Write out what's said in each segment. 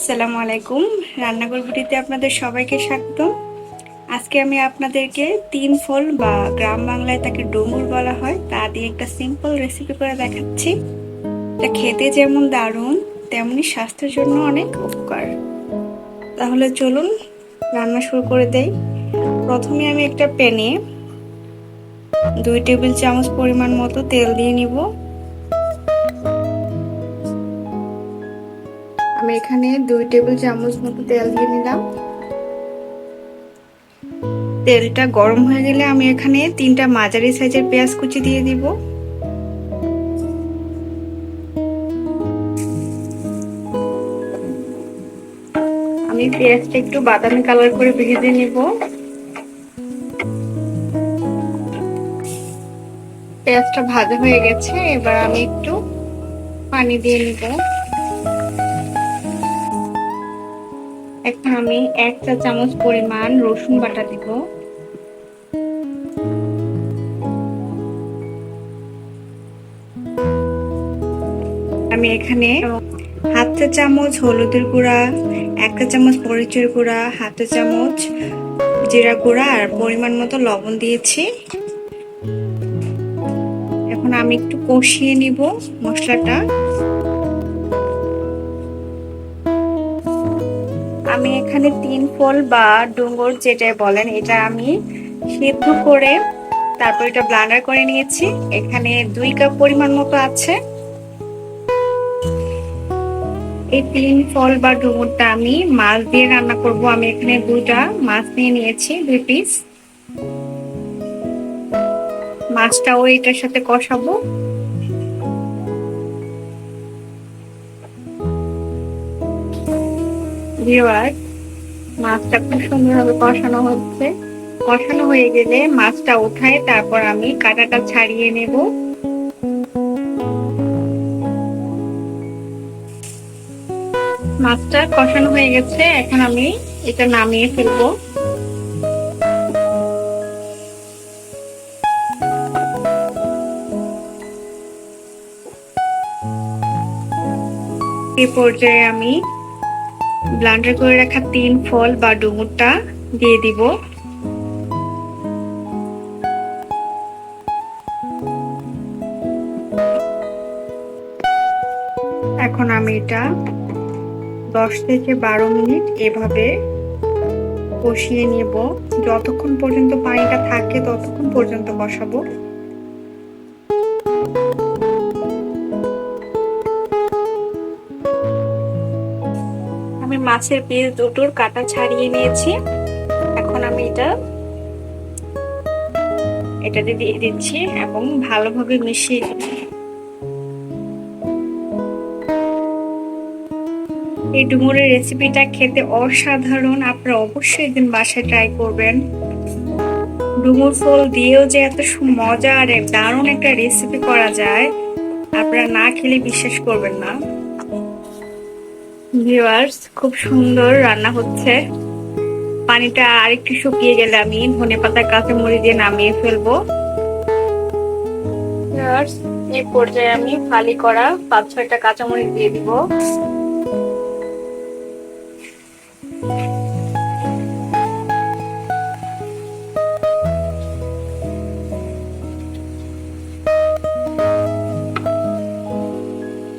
আসসালামু আলাইকুম। রান্নাঘর ভিডিওতে আপনাদের সবাইকে স্বাগতম। আজকে আমি আপনাদেরকে তিন ফল বা গ্রাম বাংলায় তাকে ডুমুর বলা হয় তা দিয়ে একটা সিম্পল রেসিপি করে দেখাচ্ছি। এটা খেতে যেমন দারুণ তেমনি স্বাস্থ্যের জন্য অনেক উপকার। তাহলে চলুন রান্না শুরু করে দেই। প্রথমে আমি একটা প্যানে 2 টেবিল চামচ পরিমাণ মতো তেল দিয়ে নিব। আমি এখানে 2 টেবিল চামচ মতো তেল দিয়ে নিলাম। তেলটা গরম হয়ে গেলে আমি এখানে 3টা মাঝারি সাইজের পেঁয়াজ কুচি দিয়ে দিব। আমি পেঁয়াজটা একটু বাদামি কালার করে ভেজে নিব। পেঁয়াজটা ভাজা হয়ে গেছে, এবার আমি একটু পানি দিয়ে নিব। এখন আমি 1 চা চামচ পরিমাণ রসুন বাটা দিব। আমি এখানে 1/2 চা চামচ হলুদের গুঁড়া, 1 চা চামচ মরিচের গুঁড়া, 1/2 চা চামচ জিরা গুঁড়া আর পরিমাণ মতো লবণ দিয়েছি। এখন আমি একটু কষিয়ে নিব মশলাটা। আমি এখানে 3 ফল বা ডুমুর যেটা বলেন এটা আমি সিদ্ধ করে তারপর এটা ব্লেন্ডার করে নিয়েছি। এখানে 2 কাপ পরিমাণ মতো আছে। এই 3 ফল বা ডুমুরটা আমি মাছ দিয়ে রান্না করব। আমি এখানে 2টা মাছ নিয়ে নিয়েছি, 2 পিস। মাছটাও এটার সাথে কষাবো। ভিউয়ার্স, মাছটা খুব সুন্দরভাবে কষানো হচ্ছে। কষানো হয়ে গেলে মাছটা উঠায় তারপর আমি কাঁটাটা ছাড়িয়ে নেব। মাছটা কষানো হয়ে গেছে, এখন আমি এটা নামিয়ে ফেলবো। এই পর্যায়ে আমি ব্লেন্ডার করে রাখা 3 ফল বা ডুমুরটা দিয়ে দিব। এখন আমি এটা 10 থেকে 12 মিনিট এভাবে কষিয়ে নেব। যতক্ষণ পর্যন্ত পানিটা থাকে ততক্ষণ পর্যন্ত কষাবো। আমি মাছের পিস দুটোর কাটা ছাড়িয়ে নিয়েছি। এখন আমি এটাতে দিয়ে দিচ্ছি এবং ভালোভাবে মিশিয়ে দিচ্ছি। এই ডুমুরের রেসিপিটা খেতে অসাধারণ, আপনারা অবশ্যই একদিন বাসায় ট্রাই করবেন। ডুমুর ফল দিয়েও যে এত মজা আর দারুণ একটা রেসিপি করা যায় আপনারা না খেলে বিশ্বাস করবেন না। ভিউয়ার্স, খুব সুন্দর রান্না হচ্ছে। পানিটা আরেকটু শুকিয়ে গেলে আমি ধনেপাতা কাঁচামরিচ দিয়ে নামিয়ে ফেলবো। ভিউয়ার্স, এই পর্যায়ে আমি ফালি করা 5-6টা কাঁচামরিচ দিয়ে দিব।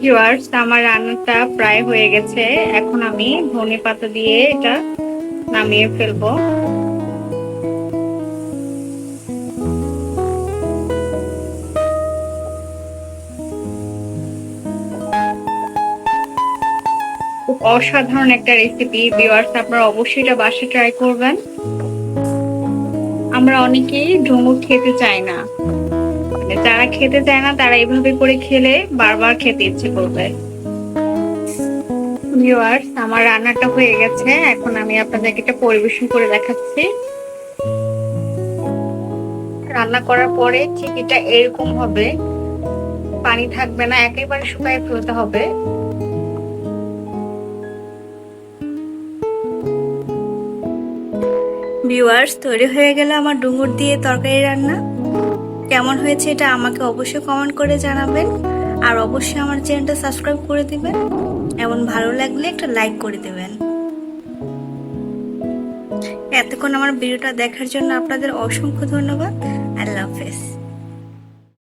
ভিউয়ার্স, আমার রান্নাটা প্রায় হয়ে গেছে। এখন আমি ধনেপাতা দিয়ে এটা নামিয়ে ফেলবো। খুব অসাধারণ একটা রেসিপি। ভিউয়ার্স, আপনারা অবশ্যই এটা বাসায় ট্রাই করবেন। আমরা অনেকেই ডুমুর খেতে চাই না, যারা খেতে চায় না তারা এইভাবে করে খেলে বারবার খেতে ইচ্ছে করবে। ভিউয়ার্স, আমার রান্নাটা হয়ে গেছে। এখন আমি আপনাদেরকে এটা পরিবেশন করে দেখাচ্ছি। রান্না করার পরে ঠিক এটা এরকম হবে, পানি থাকবে না, একেবারে শুকায় ফেলতে হবে। ভিউয়ার্স, তৈরি হয়ে গেল আমার ডুমুর দিয়ে তরকারি রান্না। কেমন হয়েছে এটা আমাকে অবশ্যই কমেন্ট করে জানাবেন আর অবশ্যই আমার চ্যানেলটা সাবস্ক্রাইব করে দিবেন এবং ভালো লাগলে একটা লাইক করে দেবেন। এতক্ষণ আমার ভিডিওটা দেখার জন্য আপনাদের অসংখ্য ধন্যবাদ। আল্লাহ হাফেজ।